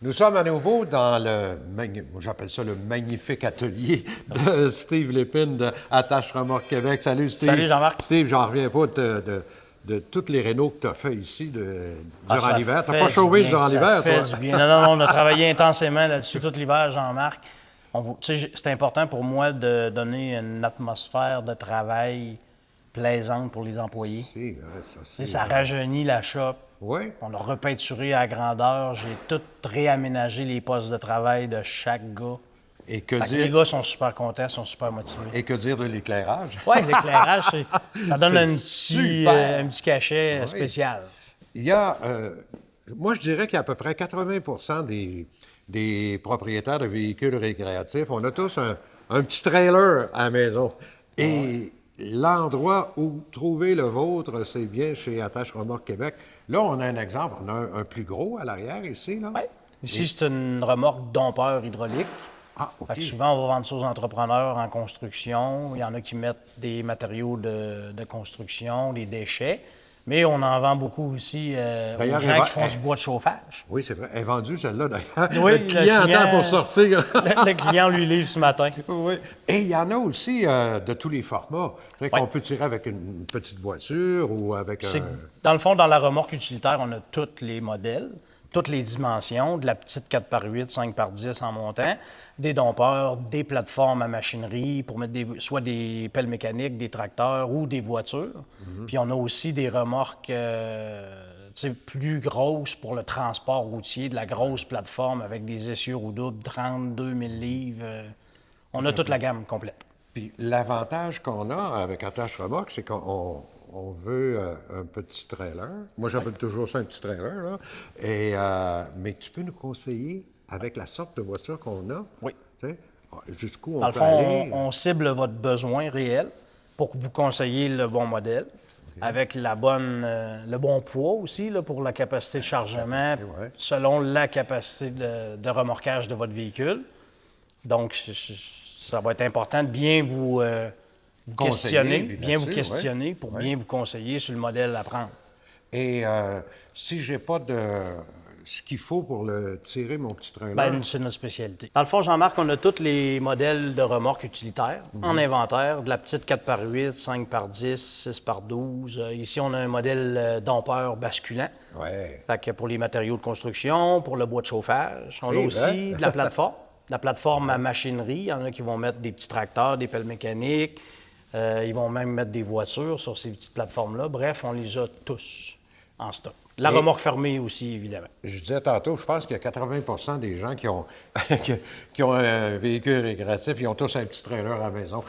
Nous sommes à nouveau dans moi j'appelle ça le magnifique atelier de Steve Lépine de Attache Remorque Québec. Salut Steve. Salut Jean-Marc. Steve, j'en reviens pas de toutes les rénaux que tu as fait ici durant l'hiver. Tu n'as pas chômé durant l'hiver, toi? Ça fait du bien. Non, on a travaillé intensément là-dessus tout l'hiver, Jean-Marc. C'est important pour moi de donner une atmosphère de travail plaisante pour les employés. Ça rajeunit la shop. Oui. On a repeinturé à grandeur. J'ai tout réaménagé les postes de travail de chaque gars. Et que dire... Les gars sont super contents, sont super motivés. Et que dire de l'éclairage? Oui, l'éclairage, ça donne un petit cachet spécial. Il y a, moi je dirais qu'il y a à peu près 80 des propriétaires de véhicules récréatifs. On a tous un petit trailer à la maison. Et l'endroit où trouver le vôtre, c'est bien chez Attache Remorque Québec. Là, on a un exemple. On a un plus gros à l'arrière ici. Là. Oui. Ici, c'est une remorque dompeur hydraulique. Ah, OK. Fait que souvent, on va vendre ça aux entrepreneurs en construction. Il y en a qui mettent des matériaux de construction, des déchets. Mais on en vend beaucoup aussi aux gens qui font du bois de chauffage. Oui, c'est vrai. Elle est vendue, celle-là, d'ailleurs. Oui, le client attend pour sortir. le client lui livre ce matin. Oui. Et il y en a aussi de tous les formats. Tu sais, qu'on peut tirer avec une petite voiture ou avec un... Dans le fond, dans la remorque utilitaire, on a tous les modèles, toutes les dimensions, de la petite 4x8, 5x10 en montant, des dompeurs, des plateformes à machinerie pour mettre soit des pelles mécaniques, des tracteurs ou des voitures. Puis on a aussi des remorques plus grosses pour le transport routier, de la grosse plateforme avec des essieux roues doubles, 32 000 livres. On a toute la gamme complète. Puis l'avantage qu'on a avec Attache Remorque, c'est qu'on veut un petit trailer. Moi, j'appelle toujours ça un petit trailer. Là. Mais tu peux nous conseiller avec la sorte de voiture qu'on a. Oui. Jusqu'où on peut aller. On cible votre besoin réel pour que vous conseillez le bon modèle, avec le bon poids aussi là, pour la capacité de chargement, selon la capacité de remorquage de votre véhicule. Donc, ça va être important de bien vous questionner, pour bien vous conseiller sur le modèle à prendre. Et si j'ai pas ce qu'il faut pour tirer mon petit trailer? Bien, c'est notre spécialité. Dans le fond, Jean-Marc, on a tous les modèles de remorques utilitaires en inventaire, de la petite 4x8, 5x10, 6x12. Ici, on a un modèle dompeur basculant. Ouais. Fait que pour les matériaux de construction, pour le bois de chauffage. On a aussi de la plateforme. La plateforme à machinerie. Il y en a qui vont mettre des petits tracteurs, des pelles mécaniques. Ils vont même mettre des voitures sur ces petites plateformes-là. Bref, on les a tous en stock. La remorque fermée aussi, évidemment. Je disais tantôt, je pense qu'il y a 80 des gens qui ont, qui ont un véhicule récréatif, ils ont tous un petit trailer à la maison.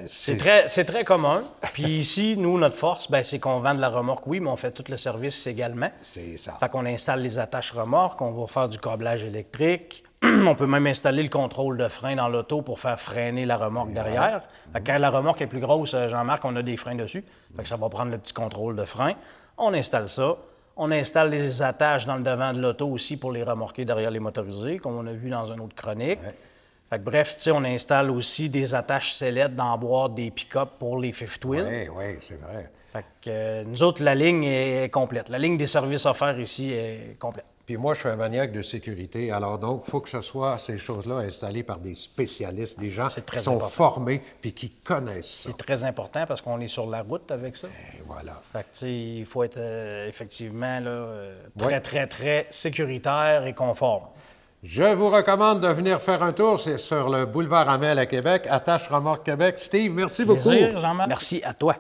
C'est très commun. Puis ici, nous, notre force, c'est qu'on vend de la remorque, oui, mais on fait tout le service également. C'est ça. Fait qu'on installe les attaches remorques, on va faire du câblage électrique. On peut même installer le contrôle de frein dans l'auto pour faire freiner la remorque derrière. Fait que quand la remorque est plus grosse, Jean-Marc, on a des freins dessus. Fait que ça va prendre le petit contrôle de frein. On installe ça. On installe les attaches dans le devant de l'auto aussi pour les remorquer derrière les motorisés, comme on a vu dans une autre chronique. Ouais. Fait que bref, on installe aussi des attaches sellettes dans la boîte des pick-up pour les fifth wheel. Oui, c'est vrai. Fait que nous autres, la ligne est complète. La ligne des services offerts ici est complète. Puis moi, je suis un maniaque de sécurité. Alors donc, il faut que ce soit ces choses-là installées par des spécialistes, des gens qui sont formés puis qui connaissent ça. C'est très important parce qu'on est sur la route avec ça. Et voilà. Fait que, il faut être effectivement là, très sécuritaire et conforme. Je vous recommande de venir faire un tour. C'est sur le boulevard Amel à Québec, Attache Remorque Québec. Steve, merci beaucoup. Plaisir, Jean-Marc. Merci à toi.